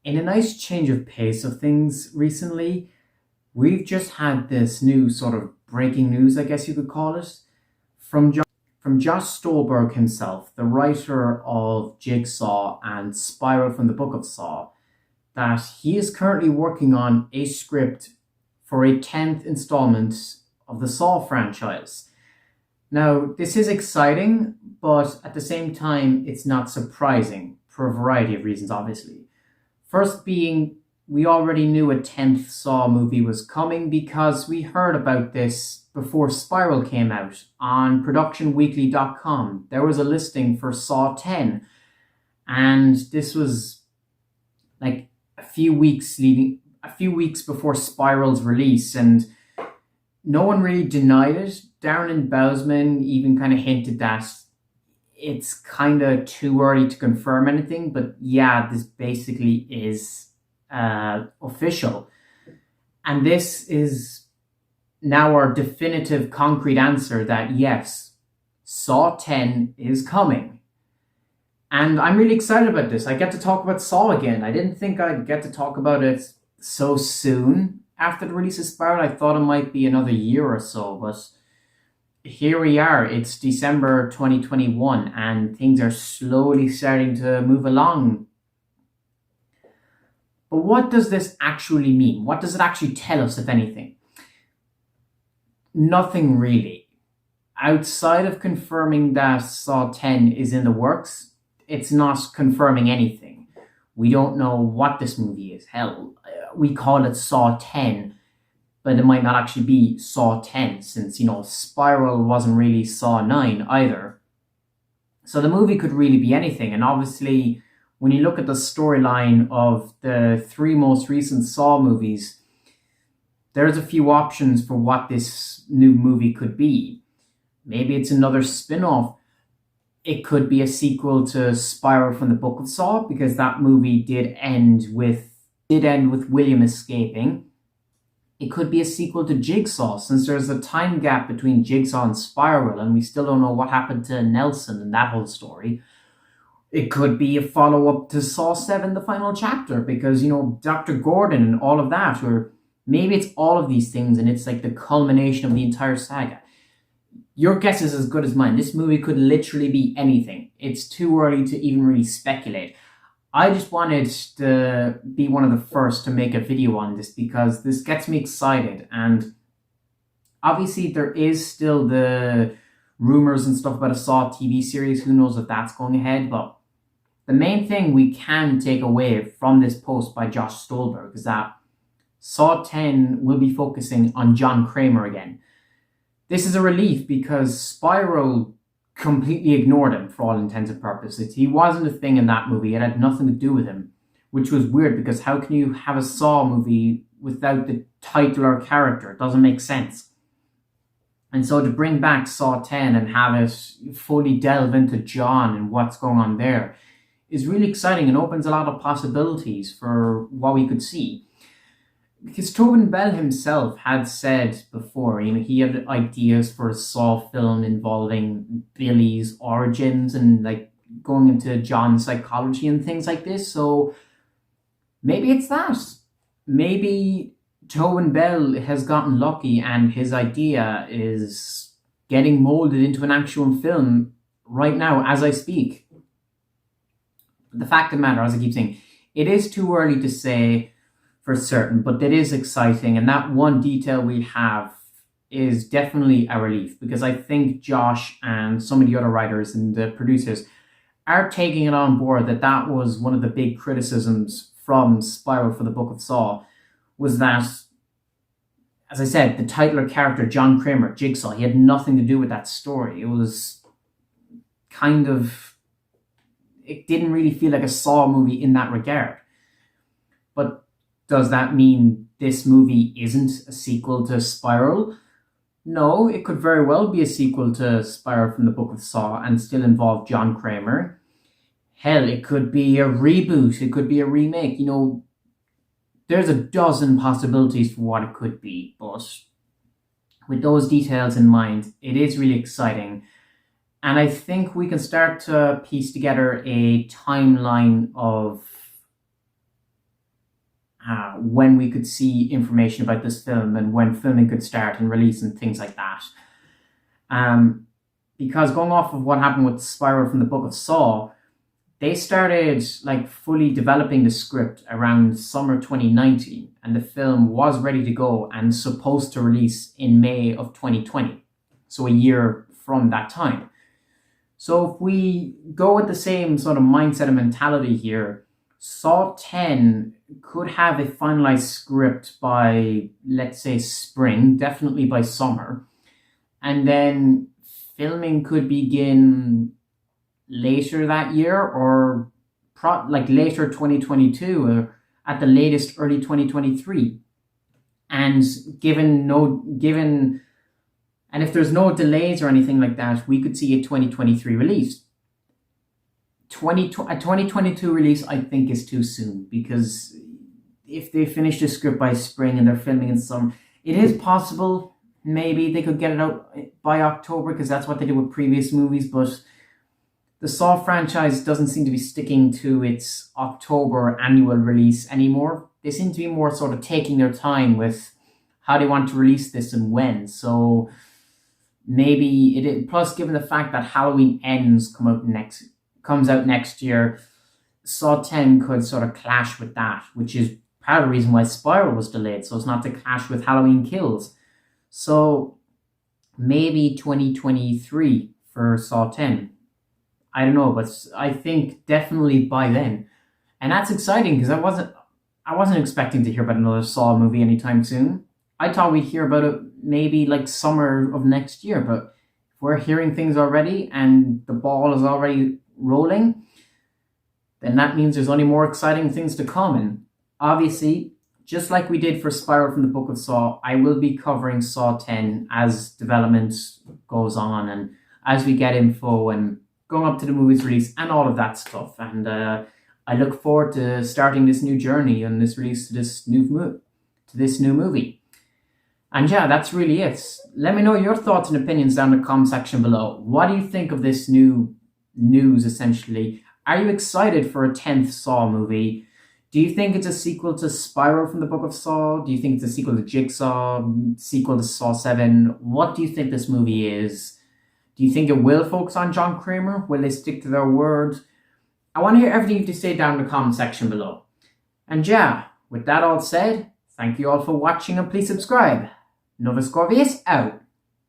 In a nice change of pace of things recently, we've just had this new sort of breaking news, I guess you could call it, from Josh Stolberg himself, the writer of Jigsaw and Spiral from the Book of Saw, that he is currently working on a script for a 10th installment of the Saw franchise. Now, this is exciting, but at the same time, it's not surprising for a variety of reasons, obviously. First being, we already knew a 10th Saw movie was coming because we heard about this before Spiral came out on productionweekly.com. There was a listing for Saw 10, and this was like a few weeks before Spiral's release, and no one really denied it. Darren and Bousman even kind of hinted that it's kind of too early to confirm anything, but yeah, this basically is official. And this is now our definitive concrete answer that yes, Saw 10 is coming. And I'm really excited about this. I get to talk about Saw again. I didn't think I'd get to talk about it so soon after the release of Spiral. I thought it might be another year or so, but here we are. It's December 2021 and things are slowly starting to move along. But what does this actually mean? What does it actually tell us, if anything? Nothing really. Outside of confirming that Saw 10 is in the works, it's not confirming anything. We don't know what this movie is. Hell, we call it Saw 10, but it might not actually be Saw 10 since, Spiral wasn't really Saw 9 either. So the movie could really be anything. And obviously, when you look at the storyline of the three most recent Saw movies, there's a few options for what this new movie could be. Maybe it's another spin-off. It could be a sequel to Spiral from the Book of Saw, because that movie did end with William escaping. It could be a sequel to Jigsaw, since there's a time gap between Jigsaw and Spiral, and we still don't know what happened to Nelson and that whole story. It could be a follow-up to Saw 7, the final chapter, because, Dr. Gordon and all of that, or maybe it's all of these things, and it's like the culmination of the entire saga. Your guess is as good as mine. This movie could literally be anything. It's too early to even really speculate. I just wanted to be one of the first to make a video on this because this gets me excited. And obviously there is still the rumors and stuff about a Saw TV series. Who knows if that's going ahead. But the main thing we can take away from this post by Josh Stolberg is that Saw 10 will be focusing on John Kramer again. This is a relief because Spiral completely ignored him for all intents and purposes. He wasn't a thing in that movie. It had nothing to do with him, which was weird because how can you have a Saw movie without the title or character? It doesn't make sense. And so to bring back Saw 10 and have it fully delve into John and what's going on there is really exciting and opens a lot of possibilities for what we could see. Because Tobin Bell himself had said before, he had ideas for a Saw film involving Billy's origins and like going into John's psychology and things like this. So maybe it's that. Maybe Tobin Bell has gotten lucky and his idea is getting molded into an actual film right now as I speak. But the fact of the matter, as I keep saying, it is too early to say for certain, but it is exciting, and that one detail we have is definitely a relief because I think Josh and some of the other writers and the producers are taking it on board that was one of the big criticisms from Spiral for the Book of Saw, was that, as I said, the title or character John Kramer, Jigsaw, he had nothing to do with that story. It was it didn't really feel like a Saw movie in that regard. But does that mean this movie isn't a sequel to Spiral? No, it could very well be a sequel to Spiral from the Book of Saw and still involve John Kramer. Hell, it could be a reboot. It could be a remake. There's a dozen possibilities for what it could be. But with those details in mind, it is really exciting. And I think we can start to piece together a timeline of when we could see information about this film and when filming could start and release and things like that. Because going off of what happened with Spiral from the Book of Saw, they started like fully developing the script around summer 2019, and the film was ready to go and supposed to release in May of 2020, so a year from that time. So if we go with the same sort of mindset and mentality here, Saw 10 could have a finalized script by, let's say, spring, definitely by summer, and then filming could begin later that year, or like later 2022, or at the latest early 2023. And and if there's no delays or anything like that, we could see a 2023 release. A 2022 release, I think, is too soon, because if they finish the script by spring and they're filming in summer, it is possible maybe they could get it out by October, because that's what they did with previous movies. But the Saw franchise doesn't seem to be sticking to its October annual release anymore. They seem to be more sort of taking their time with how they want to release this and when. So maybe plus, given the fact that Halloween Ends comes out next year, Saw 10 could sort of clash with that, which is part of the reason why Spiral was delayed, so it's not to clash with Halloween Kills. So maybe 2023 for Saw 10. I don't know, but I think definitely by then. And that's exciting, because I wasn't expecting to hear about another Saw movie anytime soon. I thought we'd hear about it maybe like summer of next year, but if we're hearing things already and the ball is already rolling, then that means there's only more exciting things to come. And obviously, just like we did for Spiral from the Book of Saw, I will be covering Saw 10 as development goes on and as we get info and going up to the movie's release and all of that stuff. And I look forward to starting this new journey and this release to this new movie. And yeah, that's really it. Let me know your thoughts and opinions down in the comment section below. What do you think of this new news, essentially? Are you excited for a 10th Saw movie? Do you think it's a sequel to Spiral from the Book of Saw? Do you think it's a sequel to Jigsaw? Sequel to Saw 7? What do you think this movie is? Do you think it will focus on John Kramer? Will they stick to their word? I want to hear everything you have to say down in the comment section below. And yeah, with that all said, thank you all for watching and please subscribe. Novus Corvius out.